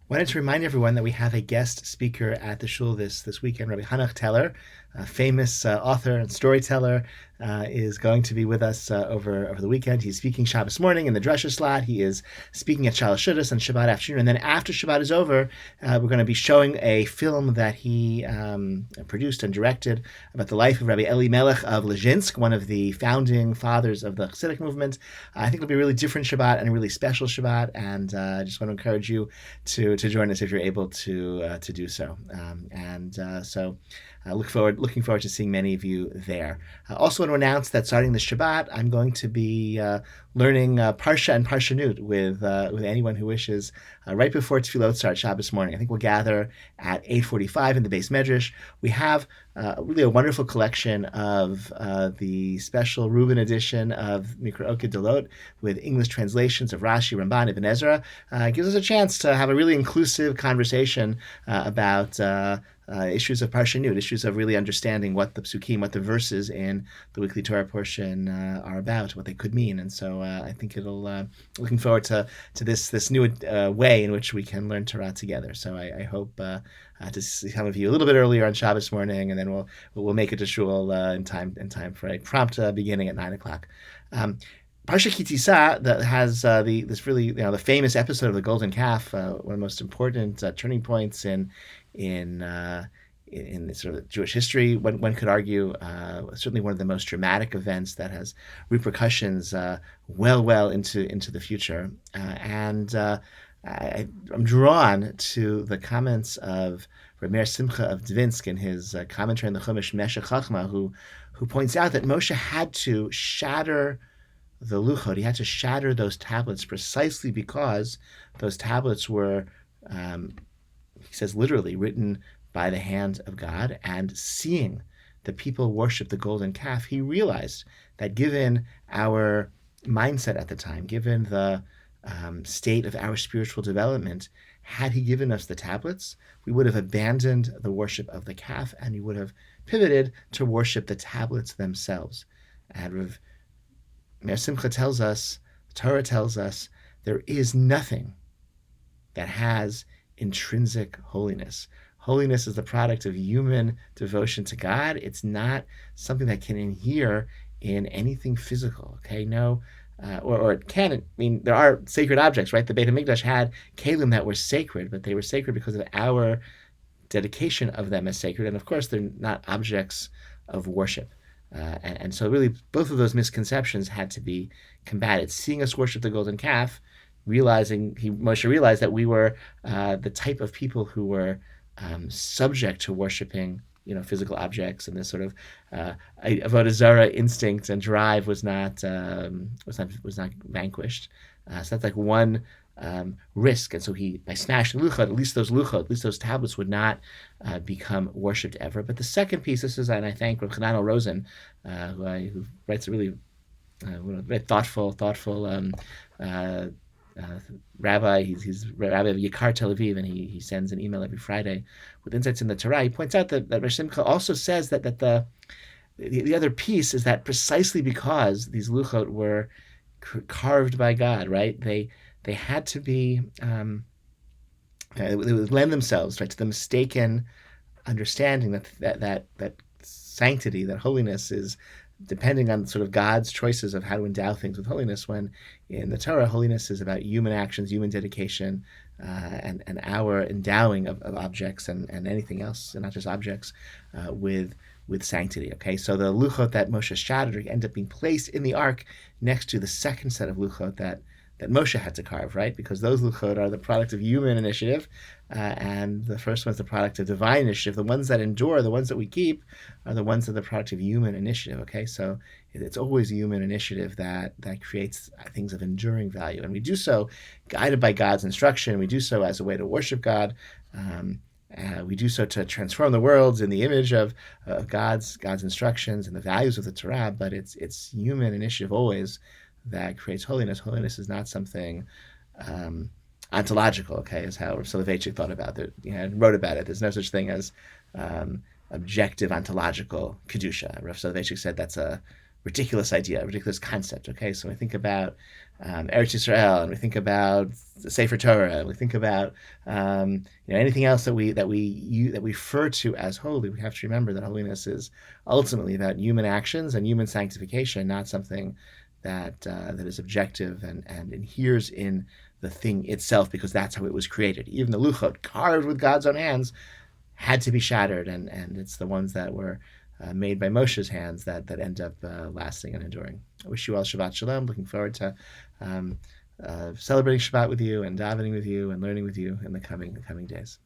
Wanted to remind everyone that we have a guest speaker at the shul this weekend. Rabbi Hanoch Teller, a famous author and storyteller, is going to be with us over the weekend. He's speaking Shabbos morning in the Dresher slot. He is speaking at Shalosh Shudas on Shabbat afternoon. And then after Shabbat is over, we're going to be showing a film that he produced and directed about the life of Rabbi Eli Melech of Lezhinsk, one of the founding fathers of the Chassidic movement. I think it'll be a really different Shabbat and a really special Shabbat. And I just want to encourage you to join us if you're able to do so. Looking forward to seeing many of you there. I also want to announce that starting this Shabbat, I'm going to be learning Parsha and Parshanut with anyone who wishes right before Tefillot start Shabbos morning. I think we'll gather at 8:45 in the Beis Medrash. We have really a wonderful collection of the special Reuben edition of Mikra Oked Delot with English translations of Rashi, Ramban, Ibn Ezra. Gives us a chance to have a really inclusive conversation about issues of Parshanut, issues of really understanding what the psukim, what the verses in the weekly Torah portion are about, what they could mean. And so I think it'll, looking forward to this new way in which we can learn Torah together. So I hope to see some of you a little bit earlier on Shabbos morning, and then we'll make it to shul in time for a prompt beginning at 9:00. Parashat Tisa that has this really the famous episode of the Golden Calf, one of the most important turning points in sort of Jewish history. One could argue certainly one of the most dramatic events that has repercussions well into the future. I'm drawn to the comments of Rabbi Simcha of Dvinsk in his commentary on the Chumash Meshech Chachma, who points out that Moshe had to shatter the luchot. He had to shatter those tablets precisely because those tablets were, he says literally, written by the hand of God. And seeing the people worship the golden calf, he realized that given our mindset at the time, given the state of our spiritual development, had he given us the tablets, we would have abandoned the worship of the calf and we would have pivoted to worship the tablets themselves. And Meir Simcha tells us, the Torah tells us, there is nothing that has intrinsic holiness. Holiness is the product of human devotion to God. It's not something that can inhere in anything physical. Okay, no, or it can. I mean, there are sacred objects, right? The Beit HaMikdash had kelim that were sacred, but they were sacred because of our dedication of them as sacred. And of course, they're not objects of worship. And so really both of those misconceptions had to be combated. Seeing us worship the golden calf, Moshe realized that we were the type of people who were subject to worshiping physical objects, and this sort of avodah zarah instinct and drive was not vanquished. So that's like one risk. And so by smashing luchot, at least those tablets would not become worshipped ever. But the second piece, and I thank Rav Chananel Rosen, who writes a really very thoughtful rabbi. He's rabbi of Yikar Tel Aviv, and he sends an email every Friday with insights in the Torah. He points out that Rav Simcha also says that the other piece is that precisely because these luchot were carved by God, right? They had to be, they would lend themselves, right, to the mistaken understanding that sanctity, that holiness is depending on sort of God's choices of how to endow things with holiness, when in the Torah, holiness is about human actions, human dedication, and our endowing of objects and anything else, and not just objects, with sanctity. Okay, so the luchot that Moshe shattered end up being placed in the ark next to the second set of luchot that Moshe had to carve, right? Because those luchot are the product of human initiative, and the first one's the product of divine initiative. The ones that endure, the ones that we keep, are the ones that are the product of human initiative. Okay, so it's always human initiative that creates things of enduring value, and we do so guided by God's instruction. We do so as a way to worship God. We do so to transform the world in the image of God's instructions and the values of the Torah. But it's human initiative always that creates holiness. Holiness is not something ontological, okay, is how Rav Soloveitchik thought about it, and wrote about it. There's no such thing as objective ontological kedusha. Rav Soloveitchik said that's a ridiculous idea, a ridiculous concept. Okay, so we think about Eretz Yisrael, and we think about the Sefer Torah, and we think about anything else that we refer to as holy. We have to remember that holiness is ultimately about human actions and human sanctification, not something that is objective and adheres in the thing itself, because that's how it was created. Even the luchot, carved with God's own hands, had to be shattered, and it's the ones that were made by Moshe's hands that end up lasting and enduring. I wish you all Shabbat Shalom. Looking forward to celebrating Shabbat with you and davening with you and learning with you in the coming days.